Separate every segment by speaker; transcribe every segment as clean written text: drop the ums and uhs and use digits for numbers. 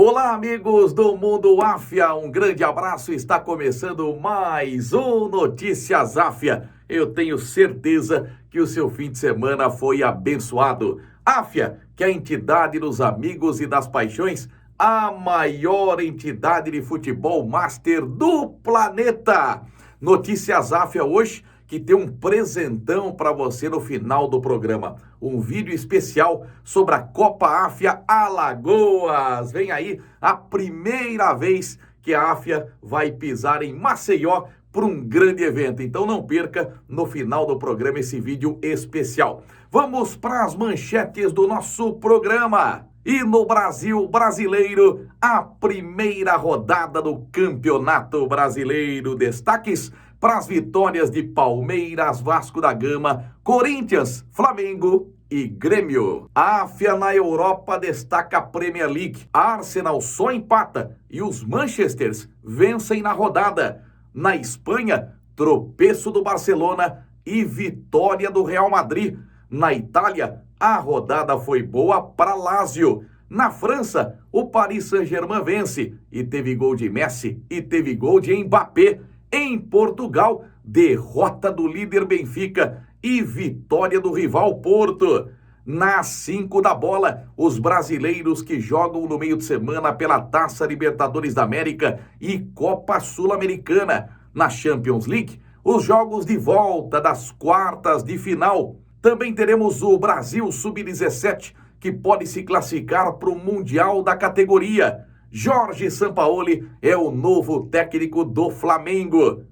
Speaker 1: Olá, amigos do Mundo Áfia, um grande abraço. Está começando mais um Notícias Áfia. Eu tenho certeza que o seu fim de semana foi abençoado. Áfia, que é a entidade dos amigos e das paixões, a maior entidade de futebol master do planeta. Notícias Áfia hoje, que tem um presentão para você no final do programa. Um vídeo especial sobre a Copa Áfia Alagoas. Vem aí a primeira vez que a Áfia vai pisar em Maceió para um grande evento. Então não perca no final do programa esse vídeo especial. Vamos para as manchetes do nosso programa. E no Brasil brasileiro, a primeira rodada do Campeonato Brasileiro. Destaques para as vitórias de Palmeiras, Vasco da Gama, Corinthians, Flamengo e Grêmio. A Áfia na Europa destaca a Premier League. Arsenal só empata e os Manchesters vencem na rodada. Na Espanha, tropeço do Barcelona e vitória do Real Madrid. Na Itália, a rodada foi boa para Lazio. Na França, o Paris Saint-Germain vence e teve gol de Messi e teve gol de Mbappé. Em Portugal, derrota do líder Benfica e vitória do rival Porto. Nas 5 da bola, os brasileiros que jogam no meio de semana pela Taça Libertadores da América e Copa Sul-Americana. Na Champions League, os jogos de volta das quartas de final. Também teremos o Brasil Sub-17, que pode se classificar para o Mundial da categoria. Jorge Sampaoli é o novo técnico do Flamengo.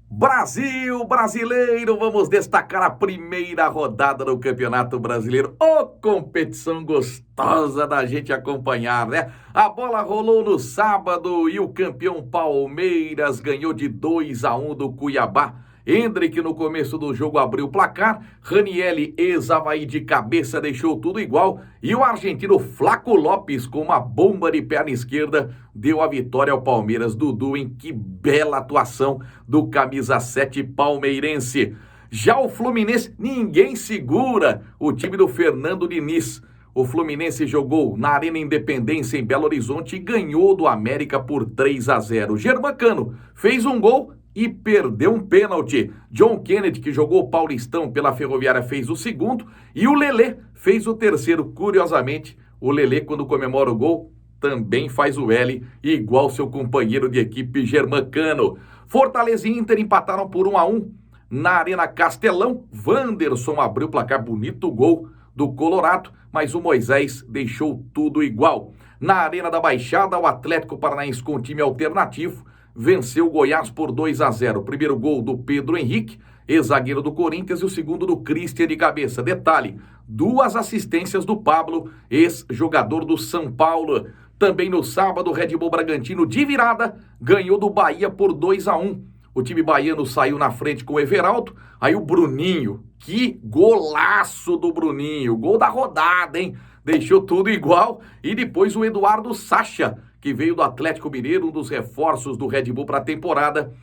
Speaker 1: Brasil brasileiro, vamos destacar a primeira rodada do Campeonato Brasileiro. Ô, competição gostosa da gente acompanhar, né? A bola rolou no sábado e o campeão Palmeiras ganhou de 2-1 do Cuiabá. Endrick no começo do jogo abriu o placar, Ranieri ex-Avaí de cabeça deixou tudo igual e o argentino Flaco Lopes com uma bomba de perna esquerda deu a vitória ao Palmeiras. Dudu, em que bela atuação do camisa 7 palmeirense. Já o Fluminense, ninguém segura o time do Fernando Diniz. O Fluminense jogou na Arena Independência em Belo Horizonte e ganhou do América por 3-0. Germancano fez um gol e perdeu um pênalti. John Kennedy, que jogou o Paulistão pela Ferroviária, fez o segundo e o Lelê fez o terceiro. Curiosamente, o Lelê, quando comemora o gol, também faz o L, igual seu companheiro de equipe Germancano. Fortaleza e Inter empataram por 1-1 na Arena Castelão. Wanderson abriu o placar, bonito gol do Colorado, mas o Moisés deixou tudo igual. Na Arena da Baixada, o Atlético Paranaense com time alternativo venceu o Goiás por 2-0. O primeiro gol do Pedro Henrique, ex-zagueiro do Corinthians, e o segundo do Christian de cabeça. Detalhe, 2 assistências do Pablo, ex-jogador do São Paulo. Também no sábado, o Red Bull Bragantino de virada ganhou do Bahia por 2-1. O time baiano saiu na frente com o Everaldo, aí o Bruninho, que golaço do Bruninho, gol da rodada, hein? Deixou tudo igual. E depois o Eduardo Sacha, que veio do Atlético Mineiro, um dos reforços do Red Bull para a temporada,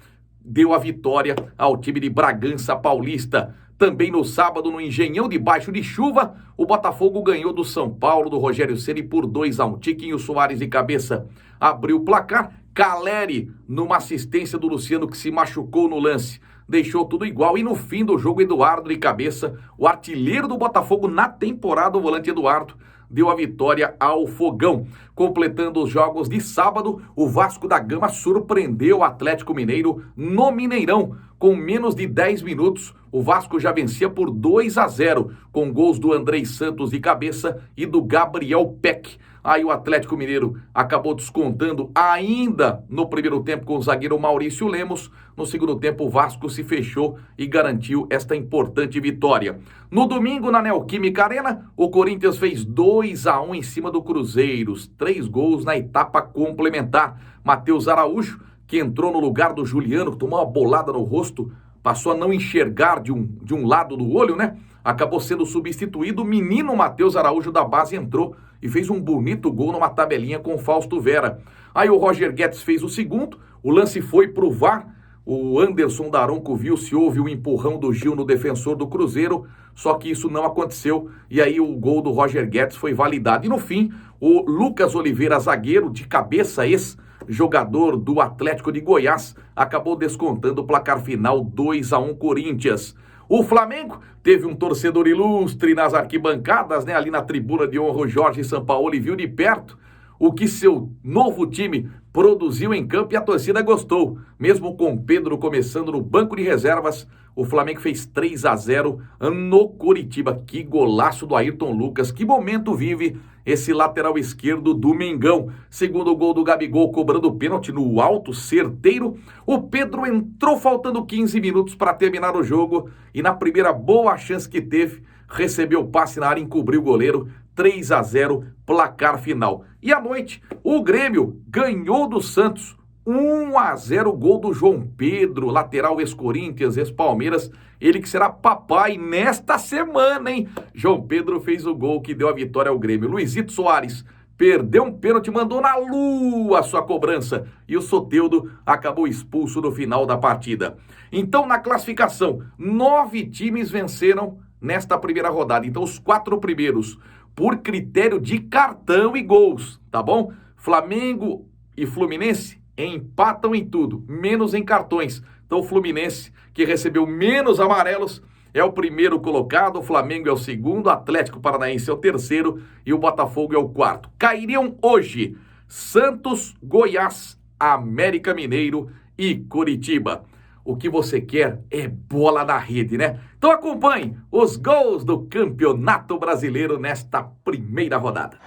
Speaker 1: deu a vitória ao time de Bragança Paulista. Também no sábado, no Engenhão, debaixo de chuva, o Botafogo ganhou do São Paulo, do Rogério Ceni, por 2-1. Tiquinho Soares de cabeça abriu o placar. Caleri, numa assistência do Luciano, que se machucou no lance, deixou tudo igual. E no fim do jogo, Eduardo de cabeça, o artilheiro do Botafogo na temporada, o volante Eduardo, deu a vitória ao Fogão. Completando os jogos de sábado, o Vasco da Gama surpreendeu o Atlético Mineiro no Mineirão. Com menos de 10 minutos, o Vasco já vencia por 2-0, com gols do Andrei Santos de cabeça e do Gabriel Peck. Aí o Atlético Mineiro acabou descontando ainda no primeiro tempo com o zagueiro Maurício Lemos. No segundo tempo, o Vasco se fechou e garantiu esta importante vitória. No domingo, na Neoquímica Arena, o Corinthians fez 2-1 em cima do Cruzeiro. 3 gols na etapa complementar. Matheus Araújo, que entrou no lugar do Juliano, que tomou uma bolada no rosto, passou a não enxergar de um lado do olho, né? Acabou sendo substituído. O menino Matheus Araújo da base entrou e fez um bonito gol numa tabelinha com o Fausto Vera. Aí o Roger Guedes fez o segundo, o lance foi pro VAR, O Anderson Daronco viu se houve um empurrão do Gil no defensor do Cruzeiro, só que isso não aconteceu, e aí o gol do Roger Guedes foi validado. E no fim, o Lucas Oliveira, zagueiro de cabeça, ex-jogador do Atlético de Goiás, acabou descontando o placar final 2-1 Corinthians. O Flamengo teve um torcedor ilustre nas arquibancadas, né? Ali na tribuna de honra, o Jorge Sampaoli viu de perto o que seu novo time produziu em campo e a torcida gostou. Mesmo com Pedro começando no banco de reservas, o Flamengo fez 3-0 no Coritiba. Que golaço do Ayrton Lucas, que momento vive esse lateral esquerdo do Mengão. Segundo gol do Gabigol, cobrando pênalti no alto, certeiro. O Pedro entrou faltando 15 minutos para terminar o jogo e na primeira boa chance que teve, recebeu o passe na área, encobriu o goleiro. 3-0, placar final. E à noite, o Grêmio ganhou do Santos. 1-0, gol do João Pedro, lateral ex-Corinthians, ex-Palmeiras. Ele que será papai nesta semana, hein? João Pedro fez o gol que deu a vitória ao Grêmio. Luizito Soares perdeu um pênalti, mandou na lua a sua cobrança. E o Soteldo acabou expulso no final da partida. Então, na classificação, 9 times venceram nesta primeira rodada. Então, os 4 primeiros, por critério de cartão e gols, tá bom? Flamengo e Fluminense empatam em tudo, menos em cartões. Então o Fluminense, que recebeu menos amarelos, é o primeiro colocado, o Flamengo é o segundo, o Atlético Paranaense é o terceiro e o Botafogo é o quarto. Cairiam hoje Santos, Goiás, América Mineiro e Coritiba. O que você quer é bola na rede, né? Então acompanhe os gols do Campeonato Brasileiro nesta primeira rodada.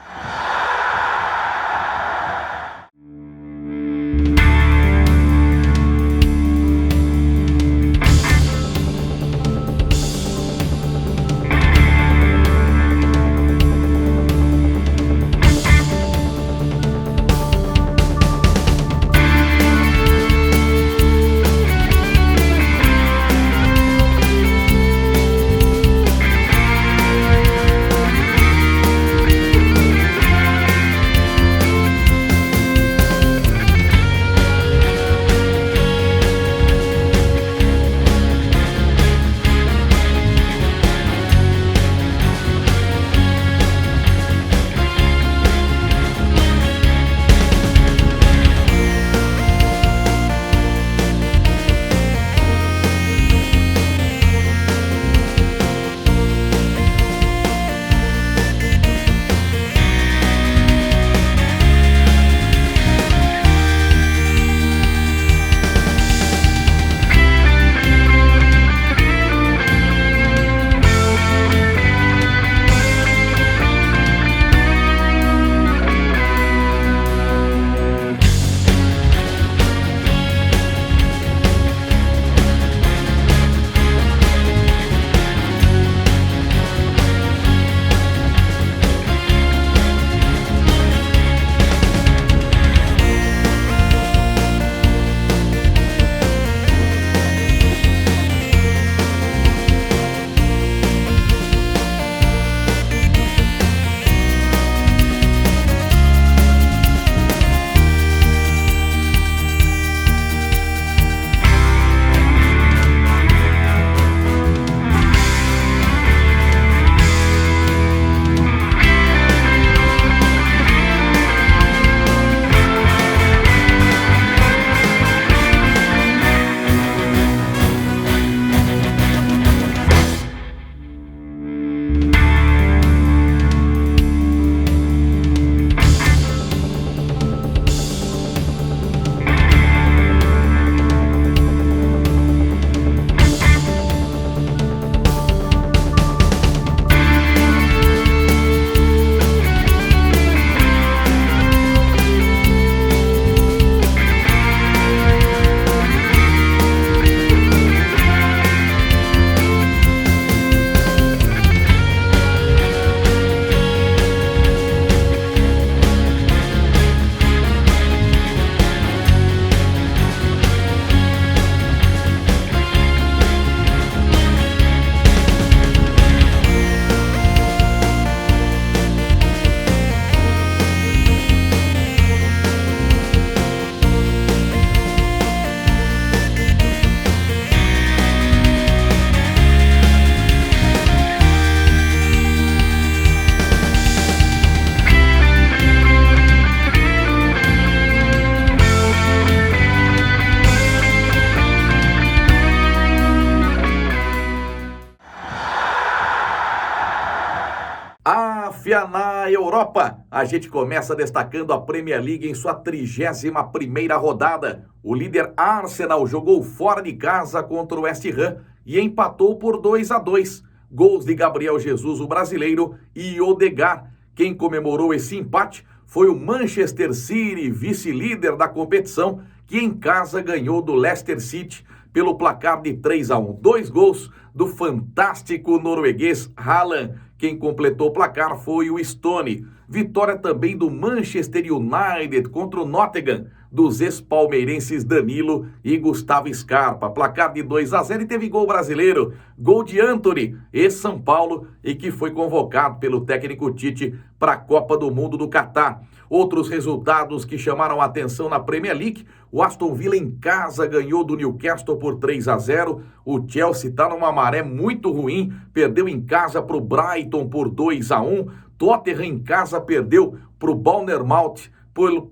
Speaker 1: dia na Europa. A gente começa destacando a Premier League em sua 31ª rodada. O líder Arsenal jogou fora de casa contra o West Ham e empatou por 2-2. Gols de Gabriel Jesus, o brasileiro, e Odegaard. Quem comemorou esse empate foi o Manchester City, vice-líder da competição, que em casa ganhou do Leicester City pelo placar de 3-1. 2 gols do fantástico norueguês Haaland. Quem completou o placar foi o Stone. Vitória também do Manchester United contra o Nottingham, dos ex-palmeirenses Danilo e Gustavo Scarpa. Placar de 2-0 e teve gol brasileiro. Gol de Antony, ex-São Paulo, e que foi convocado pelo técnico Tite para a Copa do Mundo do Catar. Outros resultados que chamaram a atenção na Premier League: o Aston Villa em casa ganhou do Newcastle por 3-0. O Chelsea está numa maré muito ruim, perdeu em casa para o Brighton por 2-1. Tottenham em casa perdeu para o Bournemouth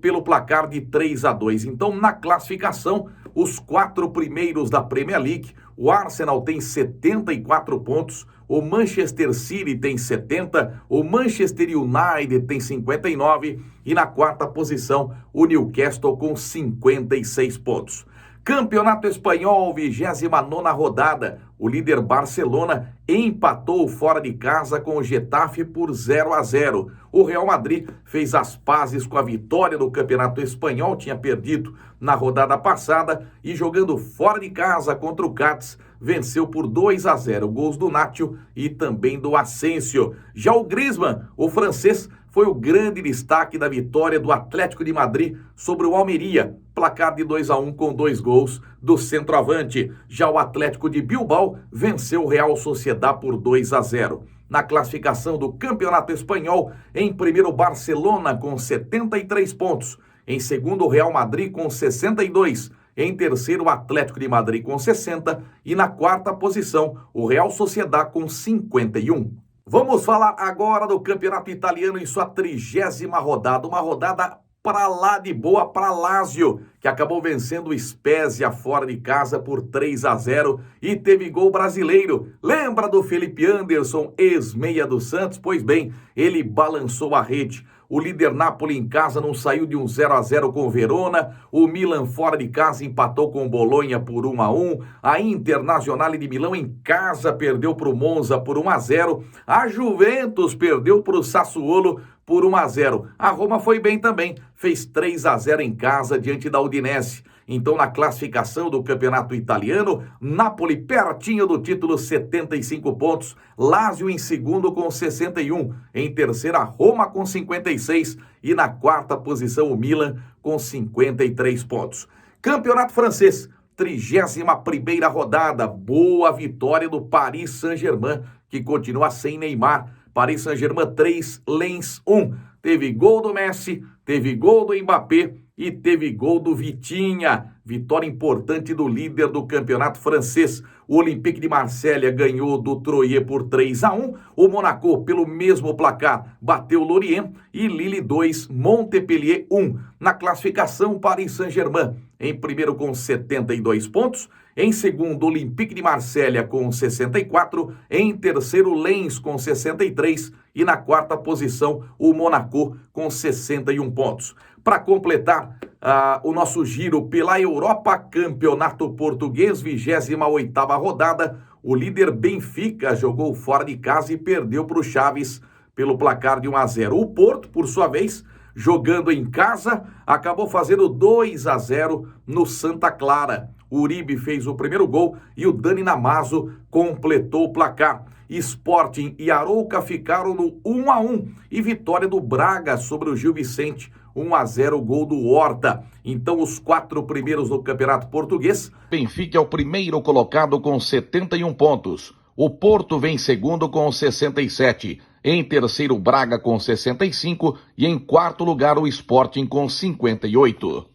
Speaker 1: pelo placar de 3-2. Então, na classificação, os 4 primeiros da Premier League: o Arsenal tem 74 pontos, o Manchester City tem 70, o Manchester United tem 59 e na 4ª posição o Newcastle com 56 pontos. Campeonato Espanhol, 29ª rodada. O líder Barcelona empatou fora de casa com o Getafe por 0-0. O Real Madrid fez as pazes com a vitória do Campeonato Espanhol, tinha perdido na rodada passada, e jogando fora de casa contra o Cádiz, venceu por 2-0. Gols do Nacho e também do Asensio. Já o Griezmann, o francês, foi o grande destaque da vitória do Atlético de Madrid sobre o Almeria. Placar de 2-1 com 2 gols do centroavante. Já o Atlético de Bilbao venceu o Real Sociedad por 2-0. Na classificação do Campeonato Espanhol, em primeiro Barcelona com 73 pontos. Em segundo, o Real Madrid com 62. Em terceiro, o Atlético de Madrid com 60. E na 4ª posição, o Real Sociedad com 51. Vamos falar agora do Campeonato Italiano em sua 30ª rodada. Uma rodada para lá de boa para Lazio, que acabou vencendo o Spezia fora de casa por 3-0 e teve gol brasileiro. Lembra do Felipe Anderson, ex-meia do Santos? Pois bem, ele balançou a rede. O líder Napoli em casa não saiu de um 0-0 com o Verona. O Milan fora de casa empatou com o Bolonha por 1-1. A Internazionale de Milão em casa perdeu para o Monza por 1-0. A Juventus perdeu para o Sassuolo por 1-0. A Roma foi bem também, fez 3-0 em casa diante da Udinese. Então, na classificação do Campeonato Italiano, Napoli pertinho do título, 75 pontos. Lazio em segundo com 61. Em terceira, Roma com 56. E na 4ª posição, o Milan com 53 pontos. Campeonato francês, 31ª rodada. Boa vitória do Paris Saint-Germain, que continua sem Neymar. Paris Saint-Germain 3, Lens 1. Teve gol do Messi, teve gol do Mbappé e teve gol do Vitinha. Vitória importante do líder do campeonato francês. O Olympique de Marselha ganhou do Troyes por 3-1. O Monaco, pelo mesmo placar, bateu o Lorient. E Lille 2, Montpellier 1. Na classificação, Paris Saint-Germain em primeiro com 72 pontos. Em segundo, Olympique de Marselha com 64. Em terceiro, Lens com 63. E na 4ª posição, o Monaco com 61 pontos. Para completar o nosso giro pela Europa, Campeonato Português, 28ª rodada, o líder Benfica jogou fora de casa e perdeu para o Chaves pelo placar de 1-0. O Porto, por sua vez, jogando em casa, acabou fazendo 2-0 no Santa Clara. O Uribe fez o primeiro gol e o Dani Namazo completou o placar. Sporting e Arouca ficaram no 1-1 e vitória do Braga sobre o Gil Vicente, 1-0, gol do Horta. Então, os 4 primeiros do Campeonato Português. Benfica é o primeiro colocado com 71 pontos. O Porto vem segundo com 67. Em terceiro, Braga com 65. E em 4º lugar, o Sporting com 58.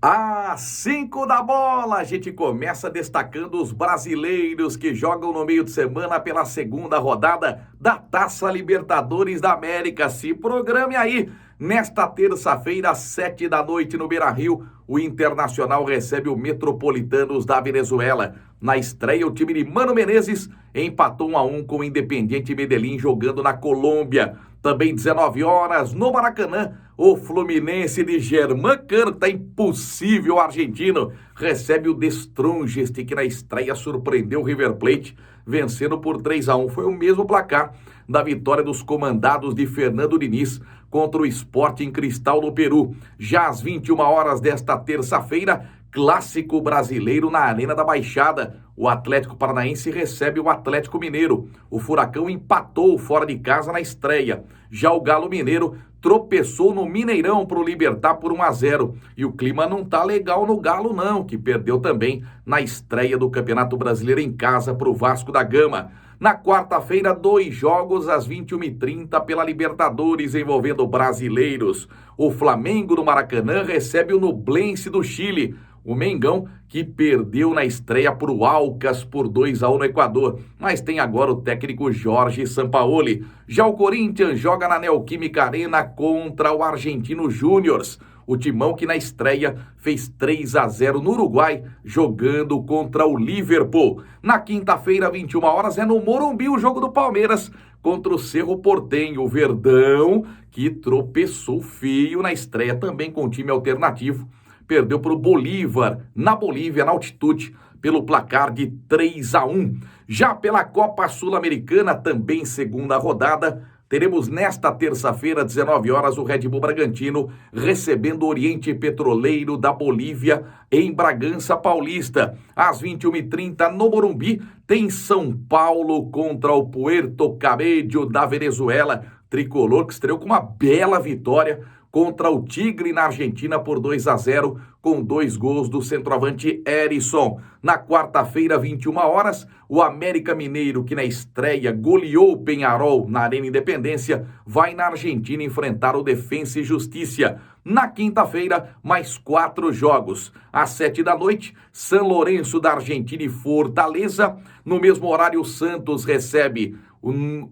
Speaker 1: Às 5 da bola, a gente começa destacando os brasileiros que jogam no meio de semana pela 2ª rodada da Taça Libertadores da América. Se programe aí, Nesta terça-feira, às 7 da noite, no Beira-Rio, o Internacional recebe o Metropolitanos da Venezuela. Na estreia, o time de Mano Menezes empatou 1-1 com o Independiente Medellín, jogando na Colômbia. Também 19 horas, no Maracanã, o Fluminense de Germán Cano, tá impossível o argentino, recebe o The Strongest, que na estreia surpreendeu o River Plate, vencendo por 3-1. Foi o mesmo placar da vitória dos comandados de Fernando Diniz contra o Sporting Cristal no Peru. Já às 21 horas desta terça-feira, clássico brasileiro na Arena da Baixada. O Atlético Paranaense recebe o Atlético Mineiro. O Furacão empatou fora de casa na estreia. Já o Galo Mineiro tropeçou no Mineirão para o Libertad por 1-0. E o clima não tá legal no Galo não, que perdeu também na estreia do Campeonato Brasileiro em casa para o Vasco da Gama. Na quarta-feira, 2 jogos às 21h30 pela Libertadores envolvendo brasileiros. O Flamengo do Maracanã recebe o Nublense do Chile. O Mengão, que perdeu na estreia para o Alcas por 2-1 no Equador, mas tem agora o técnico Jorge Sampaoli. Já o Corinthians joga na Neoquímica Arena contra o Argentino Júnior. O timão que na estreia fez 3-0 no Uruguai, jogando contra o Liverpool. Na quinta-feira, 21 horas, é no Morumbi o jogo do Palmeiras contra o Cerro Porteño. O Verdão, que tropeçou feio na estreia, também com time alternativo, perdeu para o Bolívar, na Bolívia, na altitude, pelo placar de 3-1. Já pela Copa Sul-Americana, também segunda rodada, teremos nesta terça-feira, 19 horas, o Red Bull Bragantino recebendo o Oriente Petroleiro da Bolívia em Bragança Paulista. Às 21h30, no Morumbi, tem São Paulo contra o Puerto Cabello da Venezuela. Tricolor que estreou com uma bela vitória contra o Tigre na Argentina por 2-0, com 2 gols do centroavante Erisson. Na quarta-feira, 21 horas, o América Mineiro, que na estreia goleou o Peñarol na Arena Independência, vai na Argentina enfrentar o Defensa e Justiça. Na quinta-feira, mais 4 jogos. Às 7 da noite, São Lourenço da Argentina e Fortaleza. No mesmo horário, o Santos recebe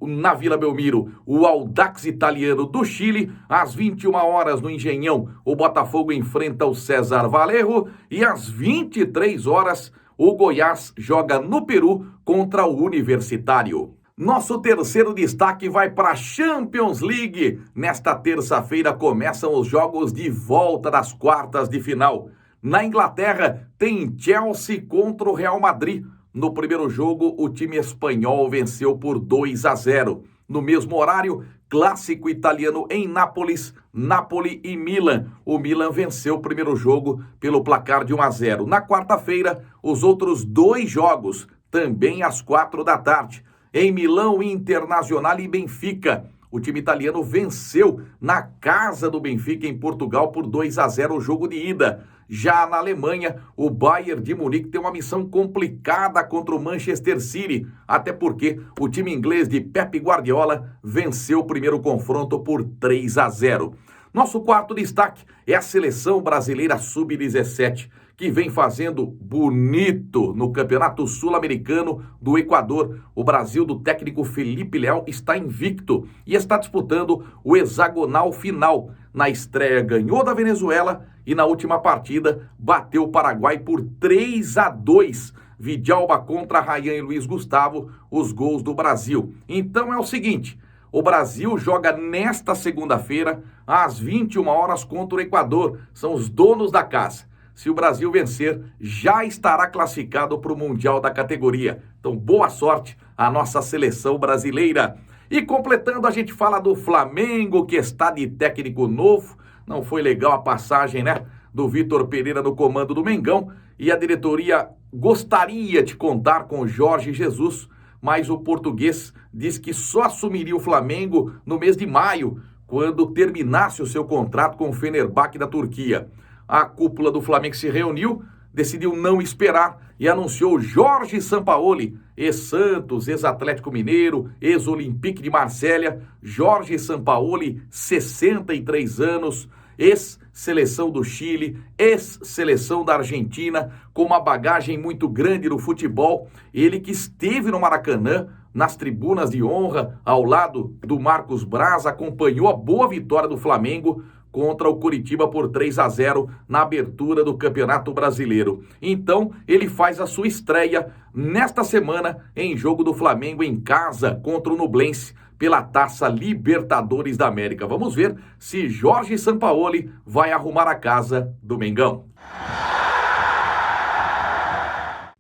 Speaker 1: na Vila Belmiro o Audax Italiano do Chile. Às 21 horas, no Engenhão, o Botafogo enfrenta o César Vallejo. E às 23 horas, o Goiás joga no Peru contra o Universitário. Nosso terceiro destaque vai para a Champions League. Nesta terça-feira começam os jogos de volta das quartas de final. Na Inglaterra, tem Chelsea contra o Real Madrid. No primeiro jogo, o time espanhol venceu por 2-0. No mesmo horário, clássico italiano em Nápoles, Napoli e Milan. O Milan venceu o primeiro jogo pelo placar de 1-0. Na quarta-feira, os outros 2 jogos, também às 4 da tarde. Em Milão, Internacional e Benfica. O time italiano venceu na casa do Benfica em Portugal por 2-0 o jogo de ida. Já na Alemanha, o Bayern de Munique tem uma missão complicada contra o Manchester City, até porque o time inglês de Pep Guardiola venceu o primeiro confronto por 3-0. Nosso quarto destaque é a seleção brasileira sub-17, que vem fazendo bonito no Campeonato Sul-Americano do Equador. O Brasil do técnico Felipe Leão está invicto e está disputando o hexagonal final. Na estreia ganhou da Venezuela e na última partida bateu o Paraguai por 3-2. Vidalba contra Rayán e Luiz Gustavo, os gols do Brasil. Então é o seguinte, o Brasil joga nesta segunda-feira às 21 horas contra o Equador. São os donos da casa. Se o Brasil vencer, já estará classificado para o Mundial da categoria. Então, boa sorte à nossa seleção brasileira. E completando, a gente fala do Flamengo, que está de técnico novo. Não foi legal a passagem, né, do Vitor Pereira no comando do Mengão. E a diretoria gostaria de contar com o Jorge Jesus, mas o português diz que só assumiria o Flamengo no mês de maio, quando terminasse o seu contrato com o Fenerbahçe da Turquia. A cúpula do Flamengo se reuniu, decidiu não esperar e anunciou Jorge Sampaoli, ex-Santos, ex-Atlético Mineiro, ex-Olympique de Marselha. Jorge Sampaoli, 63 anos, ex-seleção do Chile, ex-seleção da Argentina, com uma bagagem muito grande no futebol. Ele que esteve no Maracanã nas tribunas de honra, ao lado do Marcos Braz, acompanhou a boa vitória do Flamengo contra o Coritiba por 3-0 na abertura do Campeonato Brasileiro. Então, ele faz a sua estreia nesta semana em jogo do Flamengo em casa contra o Nublense pela Taça Libertadores da América. Vamos ver se Jorge Sampaoli vai arrumar a casa do Mengão.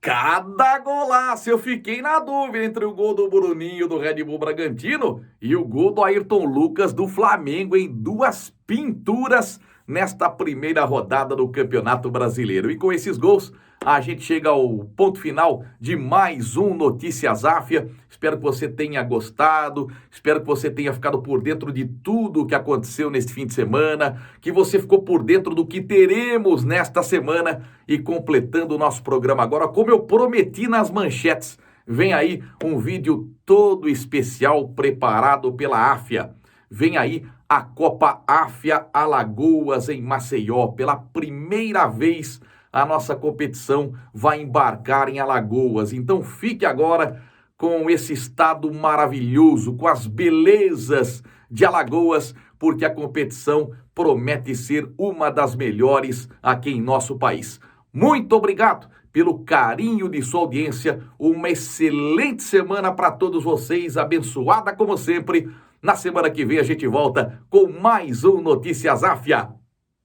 Speaker 1: Cada golaço, eu fiquei na dúvida entre o gol do Bruninho do Red Bull Bragantino e o gol do Ayrton Lucas do Flamengo em duas pinturas nesta primeira rodada do Campeonato Brasileiro. E com esses gols, a gente chega ao ponto final de mais um Notícias Áfia. Espero que você tenha gostado, espero que você tenha ficado por dentro de tudo o que aconteceu neste fim de semana, que você ficou por dentro do que teremos nesta semana. E completando o nosso programa agora, como eu prometi nas manchetes, vem aí um vídeo todo especial preparado pela Áfia. Vem aí a Copa Áfia Alagoas em Maceió. Pela primeira vez a nossa competição vai embarcar em Alagoas. Então fique agora com esse estado maravilhoso, com as belezas de Alagoas, porque a competição promete ser uma das melhores aqui em nosso país. Muito obrigado pelo carinho de sua audiência. Uma excelente semana para todos vocês, abençoada como sempre. Na semana que vem a gente volta com mais um Notícias Áfia.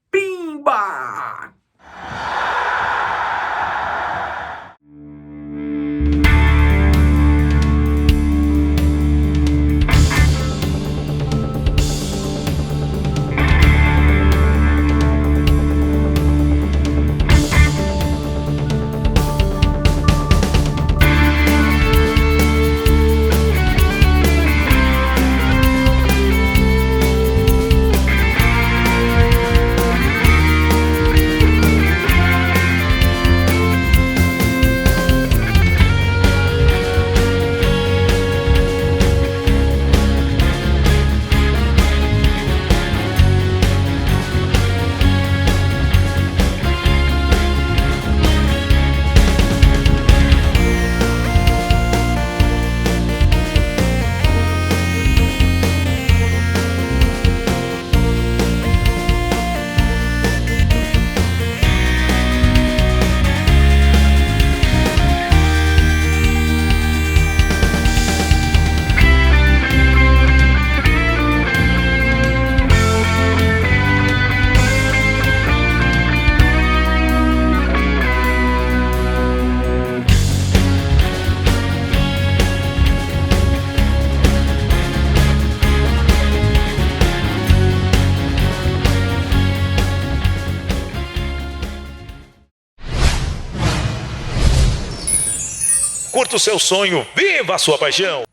Speaker 1: Pimba!
Speaker 2: Curta o seu sonho, viva a sua paixão!